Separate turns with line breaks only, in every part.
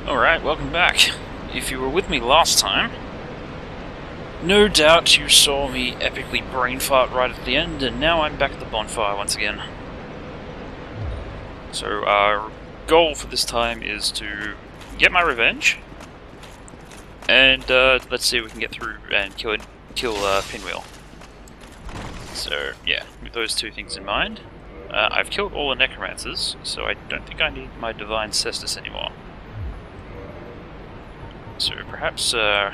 Alright, welcome back. If you were with me last time, no doubt you saw me epically brain fart right at the end, and now I'm back at the bonfire once again. So our goal for this time is to get my revenge, and let's see if we can get through and kill PINWHEEL. So yeah, with those two things in mind, I've killed all the necromancers, so I don't think I need my divine Caestus anymore. So perhaps the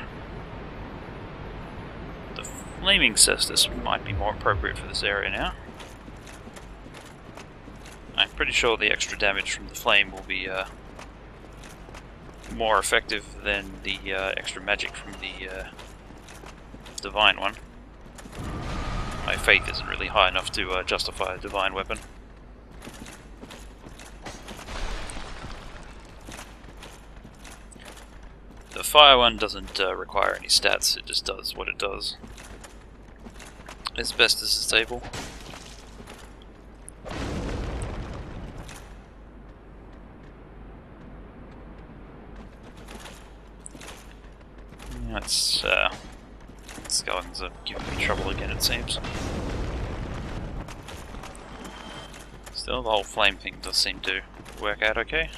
flaming Caestus might be more appropriate for this area now. I'm pretty sure the extra damage from the flame will be more effective than the extra magic from the divine one. My faith isn't really high enough to justify a divine weapon. The fire one doesn't require any stats, it just does what it does. As best as it's able. That's skeletons are giving me trouble again, it seems. Still, the whole flame thing does seem to work out okay.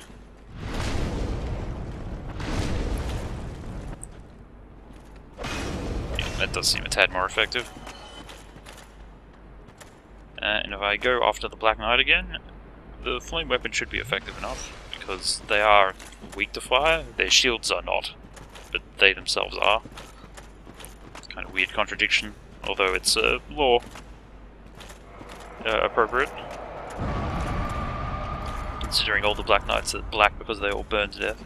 That does seem a tad more effective. And if I go after the Black Knight again, the flame weapon should be effective enough, because they are weak to fire, their shields are not, but they themselves are. It's kind of a weird contradiction, although it's lore appropriate, considering all the Black Knights are black because they all burn to death.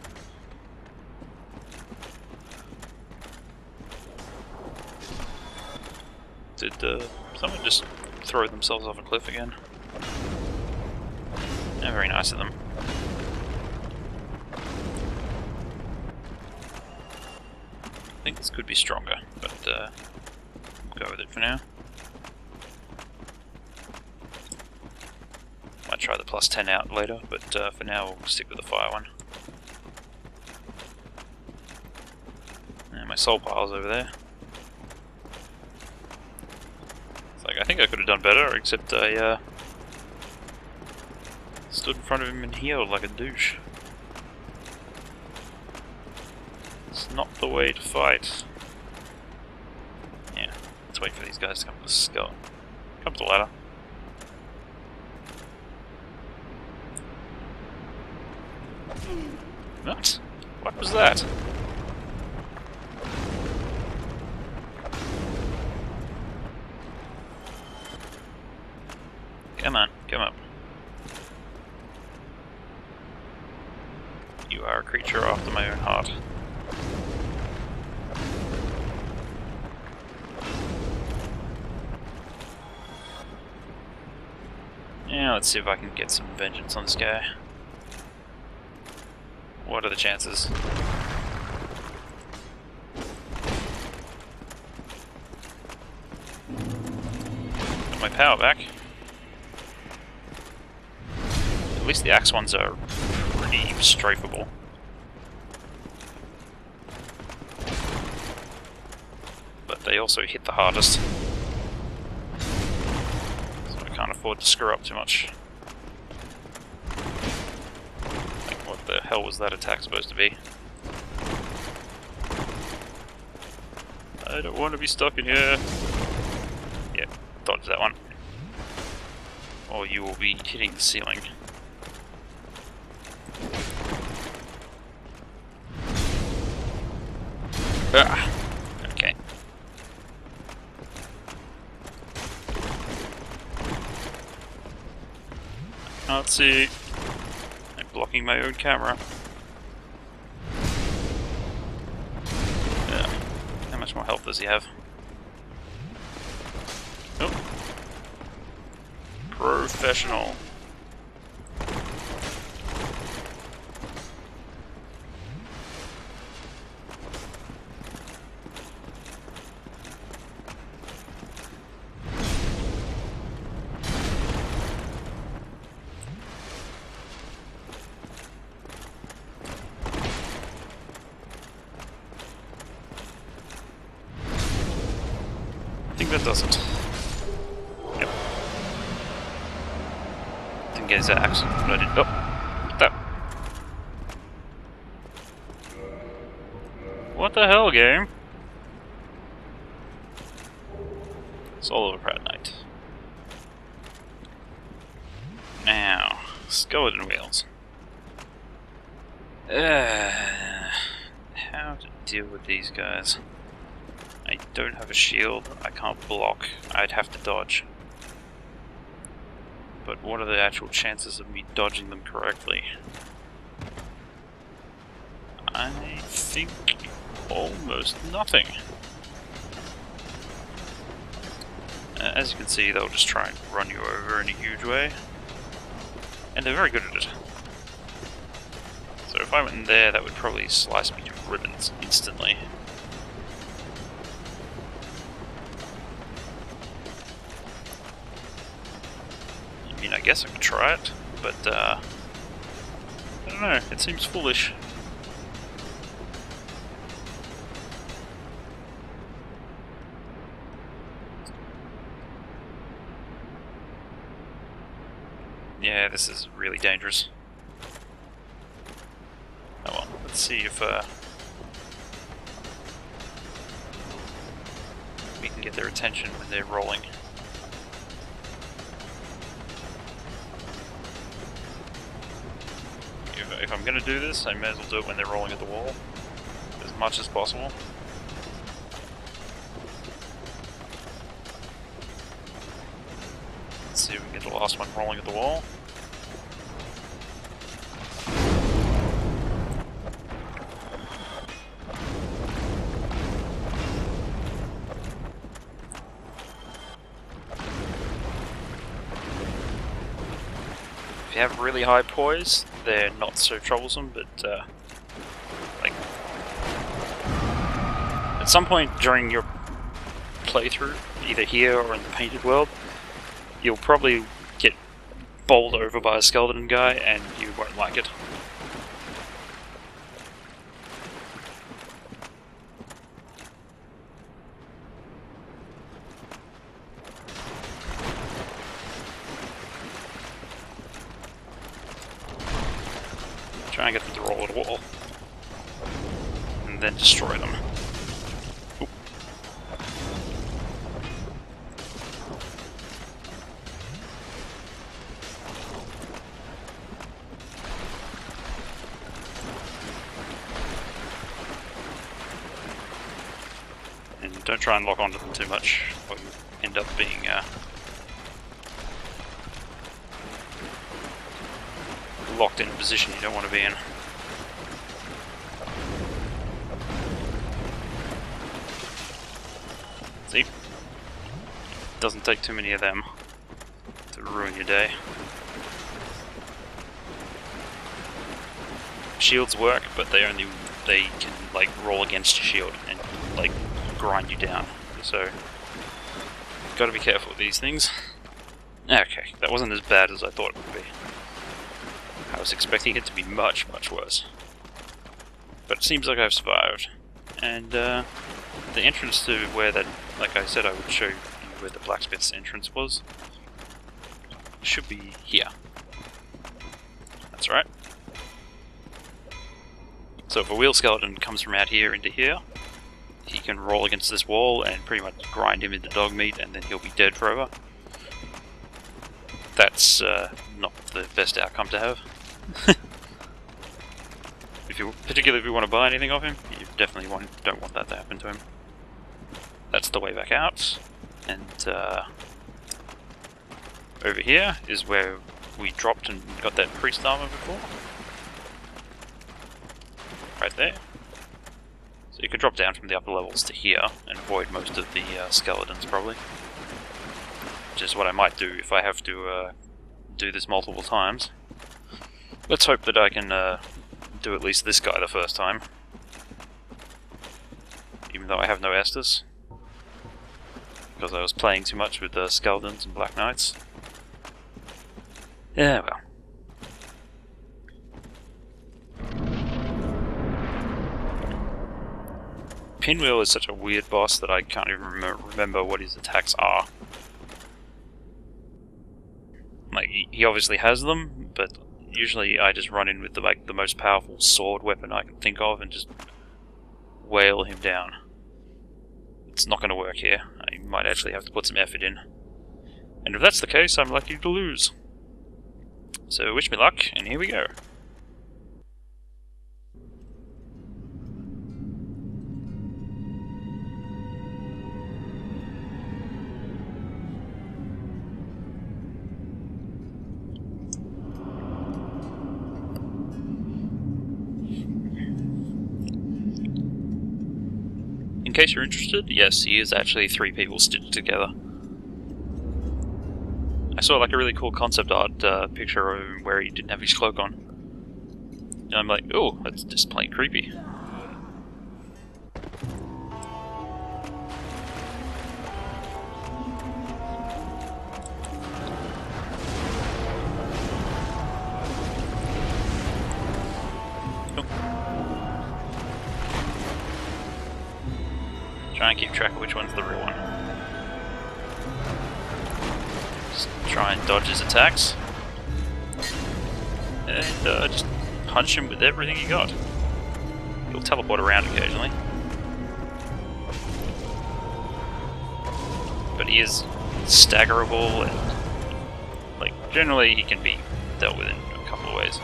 Did someone just throw themselves off a cliff again? Yeah, very nice of them. I think this could be stronger, but we'll go with it for now. Might try the plus 10 out later, but for now we'll stick with the fire one. And my soul pile's over there. I think I could have done better, except I stood in front of him and healed like a douche. It's not the way to fight. Yeah, let's wait for these guys to come to the skull. Come to the ladder. What? What was that? Come on, come up. You are a creature after my own heart. Yeah, let's see if I can get some vengeance on this guy. What are the chances? Got my power back. At least the axe ones are pretty strafable. But they also hit the hardest. So I can't afford to screw up too much. Like, what the hell was that attack supposed to be? I don't want to be stuck in here. Yep, dodge that one. Or you will be hitting the ceiling. Ah, okay. Can't see. I'm blocking my own camera. Yeah. How much more health does he have? Nope. Professional. that does it. Yep. Didn't get his axe, but I did. Oh, that. What the hell, game? Soul of a Proud Knight. Now, skeleton wheels. How to deal with these guys? I don't have a shield, I can't block, I'd have to dodge. But what are the actual chances of me dodging them correctly? I think almost nothing. As you can see, they'll just try and run you over in a huge way. And they're very good at it. So if I went in there, that would probably slice me to ribbons instantly. I mean, I guess I could try it, but I don't know, it seems foolish. Yeah, this is really dangerous. Oh well, let's see if we can get their attention when they're rolling. If I'm going to do this, I may as well do it when they're rolling at the wall, as much as possible. Let's see if we can get the last one rolling at the wall. If you have really high poise, they're not so troublesome, but like at some point during your playthrough, either here or in the painted world, you'll probably get bowled over by a skeleton guy and you won't like it. Try and get them to roll at a wall, and then destroy them. Oop. And don't try and lock onto them too much, or you end up being locked in a position you don't want to be in. See? Doesn't take too many of them to ruin your day. Shields work, but they can like roll against your shield and like grind you down. So gotta be careful with these things. Okay, that wasn't as bad as I thought it would be. I was expecting it to be much, much worse. But it seems like I've survived. And the entrance to where that, like I said, I would show you where the blacksmith's entrance was, should be here. That's right. So if a wheel skeleton comes from out here into here, he can roll against this wall and pretty much grind him into dog meat, and then he'll be dead forever. That's not the best outcome to have. Particularly if you want to buy anything off him, you definitely don't want that to happen to him. That's the way back out, and over here is where we dropped and got that priest armor before. Right there. So you could drop down from the upper levels to here and avoid most of the skeletons probably. Which is what I might do if I have to do this multiple times. Let's hope that I can do at least this guy the first time. Even though I have no Estus. Because I was playing too much with skeletons and Black Knights. Yeah, well. Pinwheel is such a weird boss that I can't even remember what his attacks are. Like, he obviously has them, but usually I just run in with the most powerful sword weapon I can think of and just wail him down. It's not going to work here. I might actually have to put some effort in. And if that's the case, I'm likely to lose. So wish me luck, and here we go. In case you're interested, yes, he is actually 3 people stitched together. I saw like a really cool concept art picture of him where he didn't have his cloak on. And I'm like, oh, that's just plain creepy. Try and keep track of which one's the real one. Just try and dodge his attacks. And just punch him with everything you got. He'll teleport around occasionally. But he is staggerable and, like, generally he can be dealt with in a couple of ways.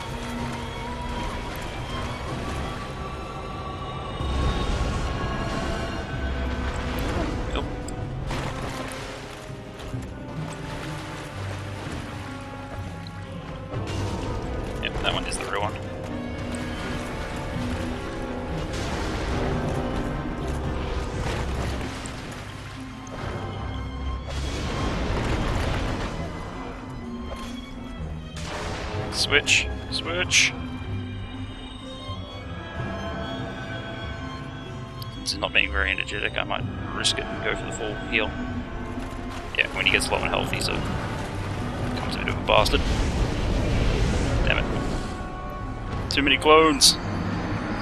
That one is the real one. Switch. Switch. Since he's not being very energetic, I might risk it and go for the full heal. Yeah, when he gets low on health, he's becomes a bit of a bastard. Damn it. Too many clones!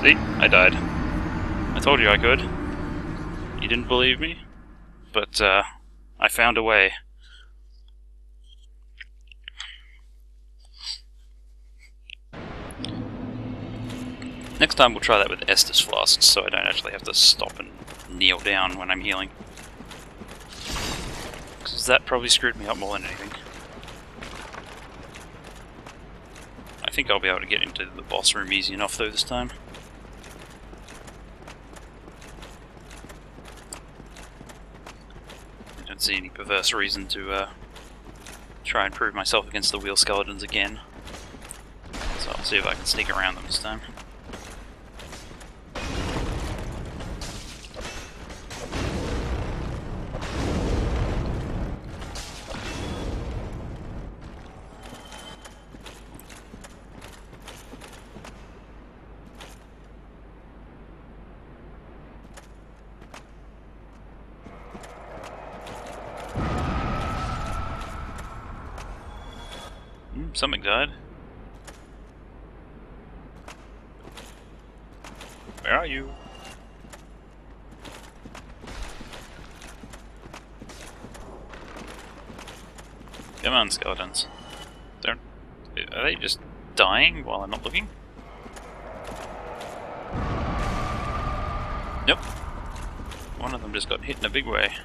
See? I died. I told you I could. You didn't believe me? But, I found a way. Next time we'll try that with Estus flasks, so I don't actually have to stop and kneel down when I'm healing. Because that probably screwed me up more than anything. I think I'll be able to get into the boss room easy enough though this time. I don't see any perverse reason to try and prove myself against the wheel skeletons again. So I'll see if I can sneak around them this time. Something died. Where are you? Come on, skeletons. Are they just dying while I'm not looking? Nope. One of them just got hit in a big way.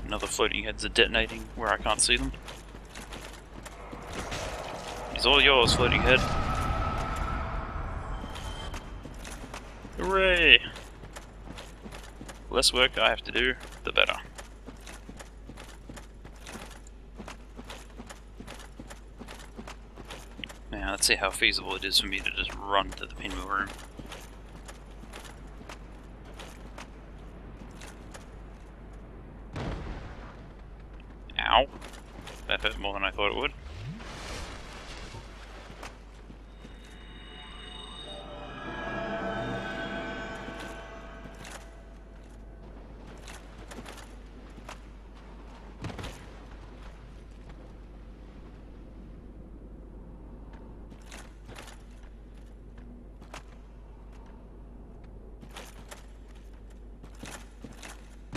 Another floating heads are detonating where I can't see them. It's all yours, floating head. Hooray! The less work I have to do, the better. Now let's see how feasible it is for me to just run to the pinwheel room. Ow. That hurt more than I thought it would.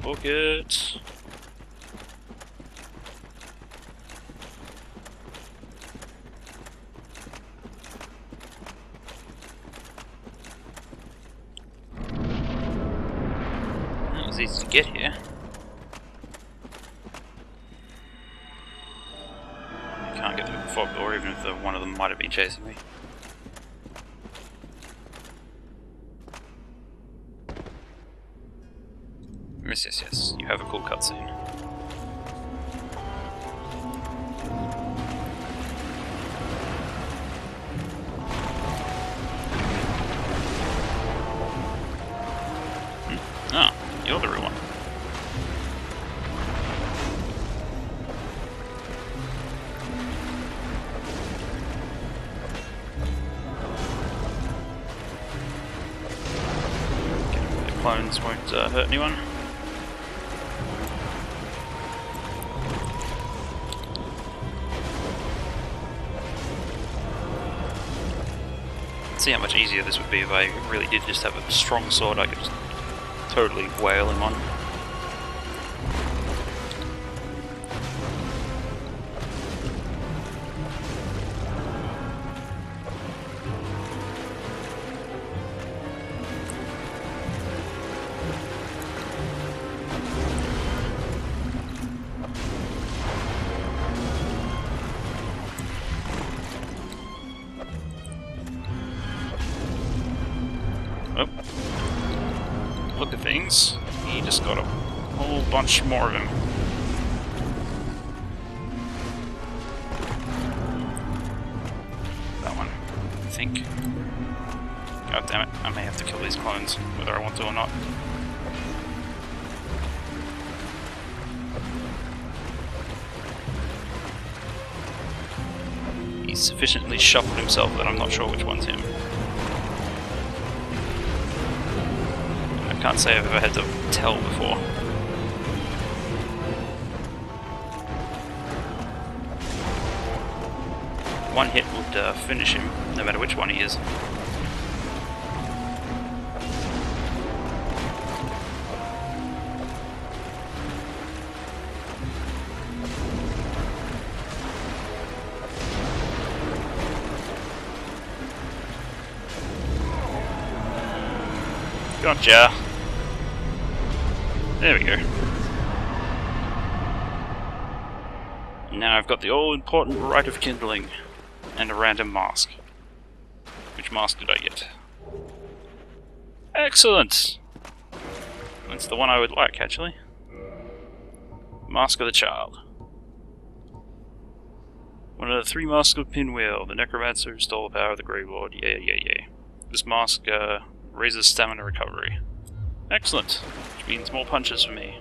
Book it. It was easy to get here. I can't get through the fog door, even if one of them might have been chasing me. Yes, you have a cool cutscene. Ah, you're the real one. The clones won't hurt anyone. See how much easier this would be if I really did just have a strong sword I could just totally whale him on. Look at things. He just got a whole bunch more of him. That one, I think. God damn it, I may have to kill these clones, whether I want to or not. He's sufficiently shuffled himself that I'm not sure which one's him. I can't say I've ever had to tell before. One hit would finish him, no matter which one he is. Gotcha. There we go. Now I've got the all-important rite of kindling and a random mask. Which mask did I get? Excellent! That's the one I would like, actually. Mask of the Child. One of the 3 masks of Pinwheel, the Necromancer who stole the power of the Grey Lord. Yeah. This mask raises stamina recovery. Excellent! Which means more punches for me.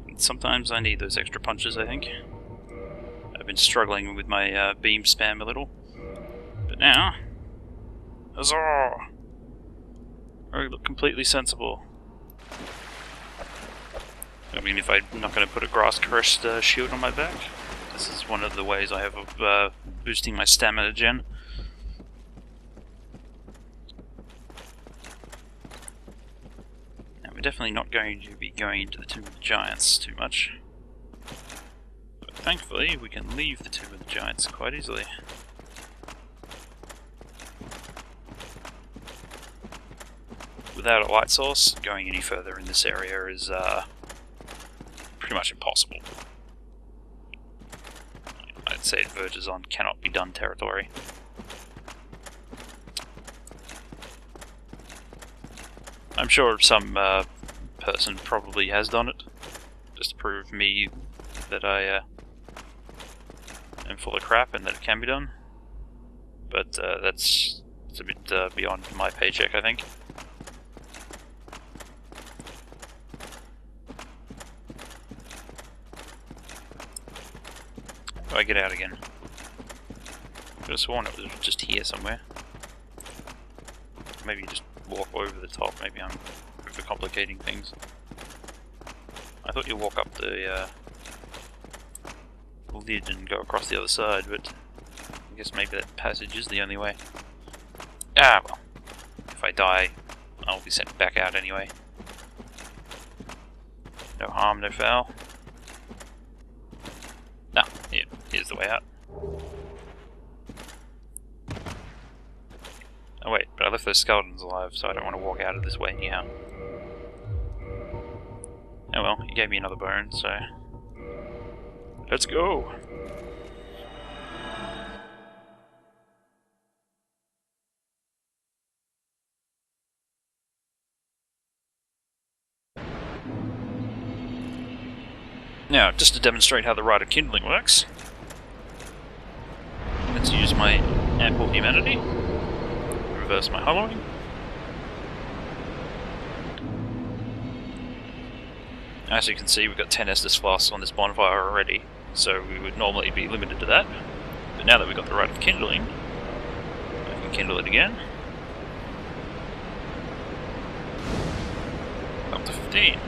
And sometimes I need those extra punches, I think. I've been struggling with my beam spam a little. But now... Huzzah! I look completely sensible. I mean, if I'm not going to put a grass-cursed shield on my back, this is one of the ways I have of boosting my stamina gen. Now, we're definitely not going to be going into the Tomb of the Giants too much. But thankfully, we can leave the Tomb of the Giants quite easily. Without a light source, going any further in this area is pretty much impossible. I'd say it verges on cannot be done territory. I'm sure some person probably has done it, just to prove me that I am full of crap and that it can be done. But that's a bit beyond my paycheck, I think. How do I get out again? I could have sworn it was just here somewhere. Maybe just walk over the top, maybe I'm overcomplicating things. I thought you walk up the lid and go across the other side, but I guess maybe that passage is the only way. Ah, well. If I I die, I'll be sent back out anyway. No harm, no foul. Ah, here's the way out. Oh wait, but I left those skeletons alive, so I don't want to walk out of this way anyhow. Oh well, he gave me another bone, so... let's go! Now, just to demonstrate how the Rite of Kindling works, let's use my ample humanity, reverse my hollowing. As you can see, we've got 10 Estus flasks on this bonfire already, so we would normally be limited to that. But now that we've got the Rite of Kindling, I can kindle it again. Up to 15.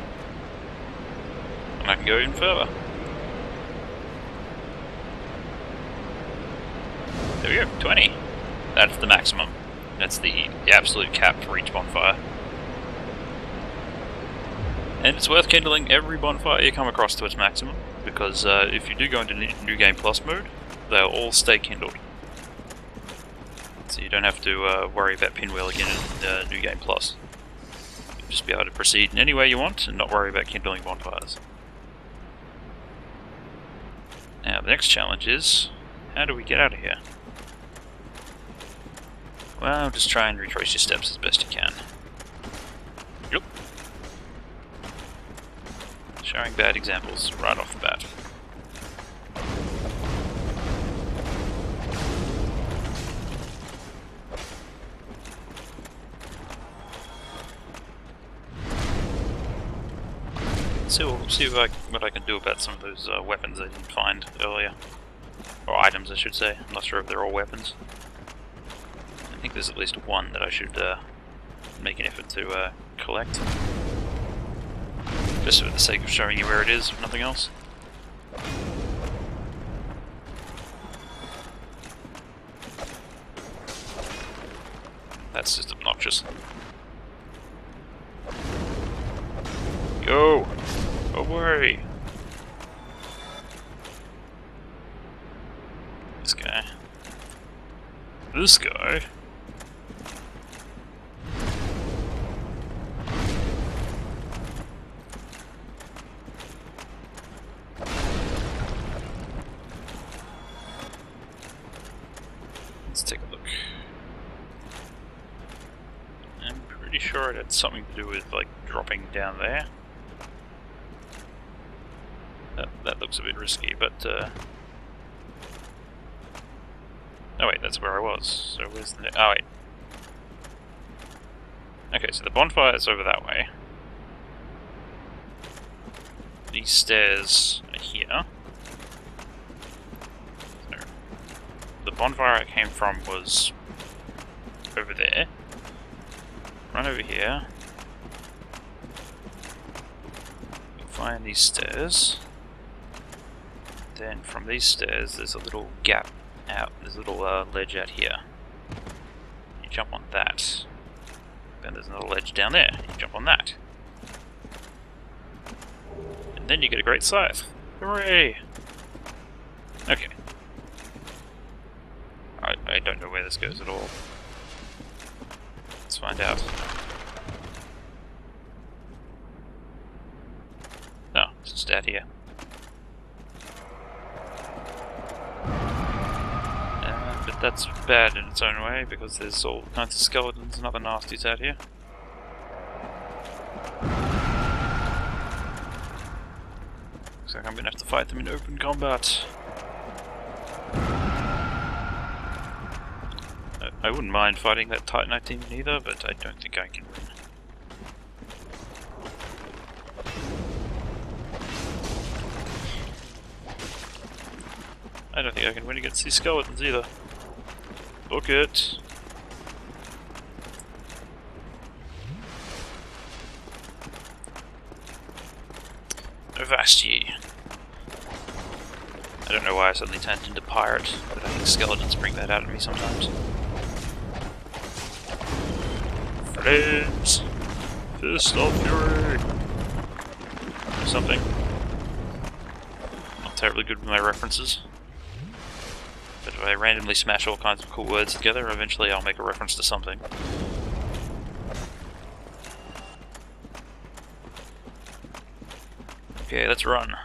And I can go even further. There we go, 20. That's the maximum. That's the absolute cap for each bonfire. And it's worth kindling every bonfire you come across to its maximum, because if you do go into New Game Plus mode, they'll all stay kindled. So you don't have to worry about Pinwheel again in New Game Plus. You'll just be able to proceed in any way you want and not worry about kindling bonfires. Now the next challenge is, how do we get out of here? Well, just try and retrace your steps as best you can. Yep. Showing bad examples right off the bat. So we'll see what I can do about some of those weapons I didn't find earlier. Or items, I should say. I'm not sure if they're all weapons. I think there's at least one that I should make an effort to collect. Just for the sake of showing you where it is, if nothing else. That's just obnoxious. Go! Away! This guy. This guy? Let's take a look. I'm pretty sure it had something to do with, like, dropping down there. That looks a bit risky, but, oh wait, that's where I was. So where's the... oh wait. Okay, so the bonfire is over that way. These stairs are here. So, the bonfire I came from was over there. Run over here. Find these stairs. Then from these stairs there's a little gap out, there's a little ledge out here. You jump on that. Then there's another ledge down there, you jump on that. And then you get a great scythe. Hooray! Okay. I don't know where this goes at all. Let's find out. No, it's just out here. But that's bad in its own way, because there's all kinds of skeletons and other nasties out here. Looks like I'm gonna have to fight them in open combat. I wouldn't mind fighting that Titanite team either, but I don't think I can win. I don't think I can win against these skeletons either. Book it. Avast ye. I don't know why I suddenly turned into pirate, but I think skeletons bring that out of me sometimes. Flames! Fist of Fury! Or something. Not terribly good with my references. But if I randomly smash all kinds of cool words together, eventually I'll make a reference to something. Okay, let's run.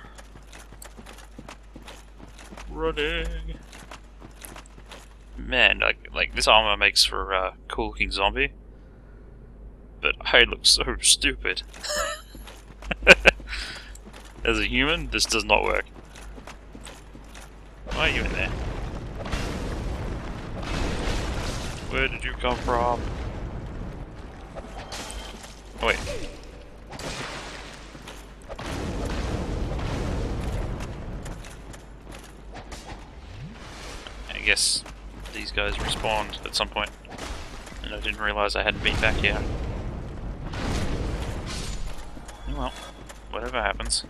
Running! Man, like this armor makes for a cool looking zombie. But I look so stupid. As a human, this does not work. Why are you in there? Where did you come from? Oh, wait. I guess these guys respawned at some point, and I didn't realize I hadn't been back yet. Well, whatever happens.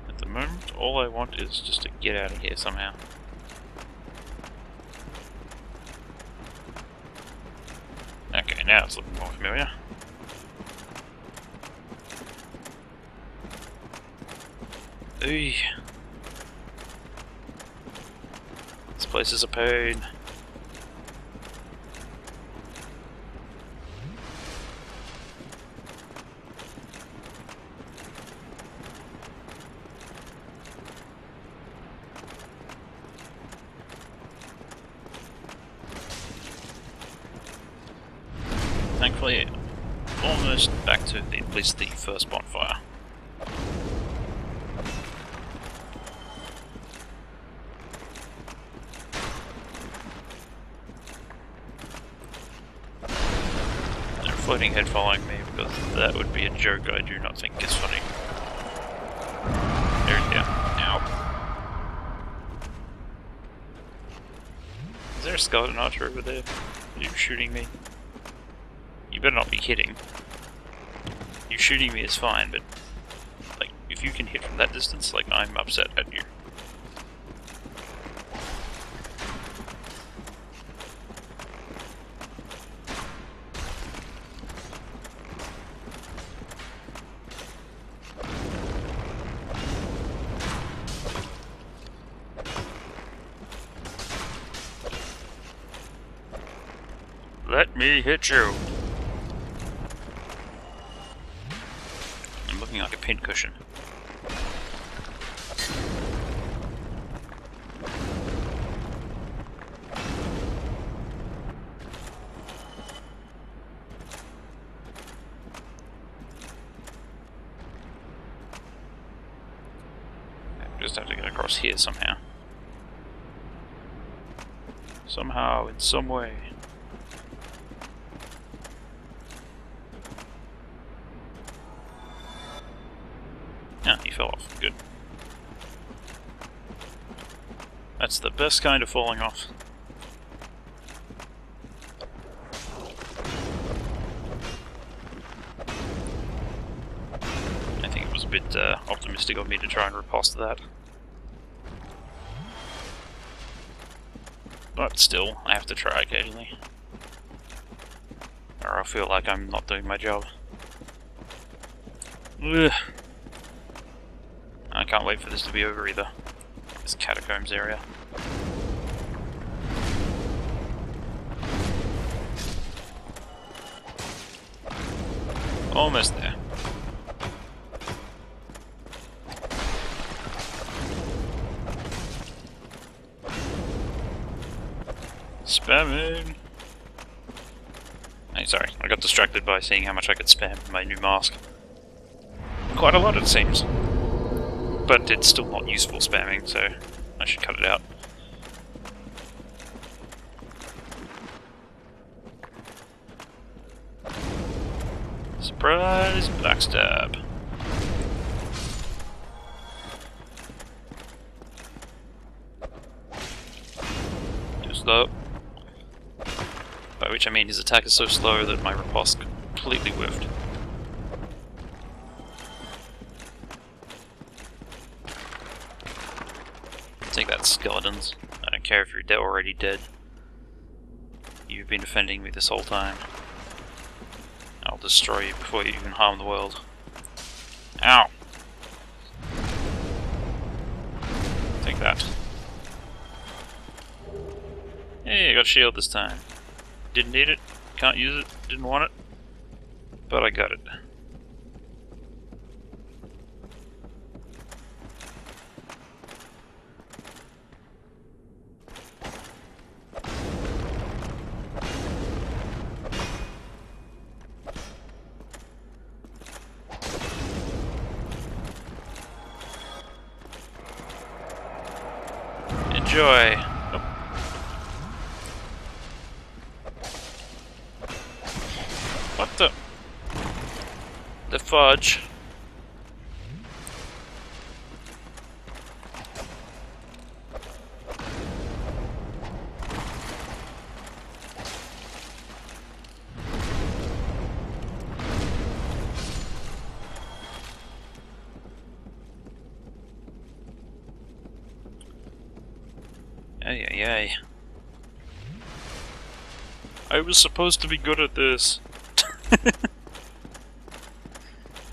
At the moment, all I want is just to get out of here somehow. Okay, now it's looking more familiar. Ooh. This place is a pain. Thankfully, almost back to at least the first bonfire. No floating head following me, because that would be a joke I do not think is funny. There we go. Ow. Is there a skeleton archer over there? Are you shooting me? You better not be hitting. You shooting me is fine, but like if you can hit from that distance, like I'm upset at you. Let me hit you. I'm looking like a pincushion. I just have to get across here somehow. Somehow, in some way. Yeah, he fell off. Good. That's the best kind of falling off. I think it was a bit optimistic of me to try and riposte that. But still, I have to try occasionally. Or I'll feel like I'm not doing my job. Ugh. I can't wait for this to be over either. This catacombs area. Almost there. Spamming! Hey, sorry, I got distracted by seeing how much I could spam in my new mask. Quite a lot, it seems. But it's still not useful spamming, so I should cut it out. Surprise! Backstab. Too slow. By which I mean his attack is so slow that my riposte completely whiffed. Take that, skeletons. I don't care if you're already dead. You've been defending me this whole time. I'll destroy you before you even harm the world. Ow! Take that. Hey, I got a shield this time. Didn't need it, can't use it, didn't want it, but I got it. Enjoy. Oh. What the fudge? Ay, ay, ay. I was supposed to be good at this.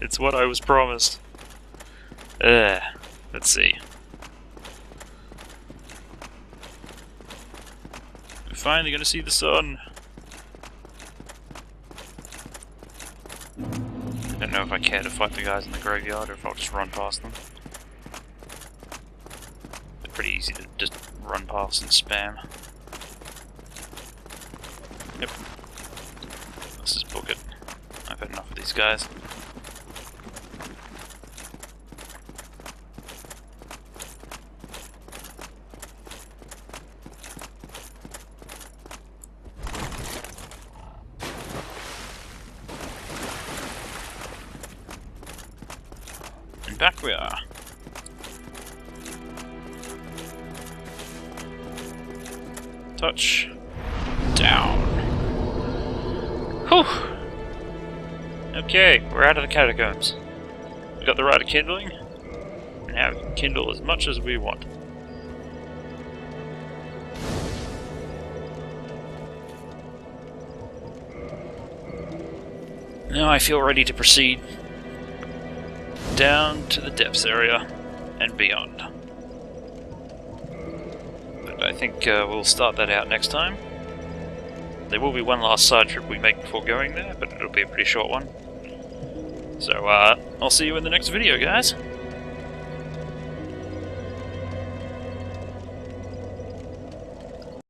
It's what I was promised. Let's see. We're finally gonna see the sun. I don't know if I care to fight the guys in the graveyard or if I'll just run past them. They're pretty easy to just run past and spam. Yep. Let's just book it. I've had enough of these guys. And back we are. Touch. Down. Whew! Okay, we're out of the catacombs. We got the rite of kindling, and now we can kindle as much as we want. Now I feel ready to proceed down to the depths area and beyond. But I think we'll start that out next time. There will be one last side trip we make before going there, but it'll be a pretty short one. So, I'll see you in the next video, guys.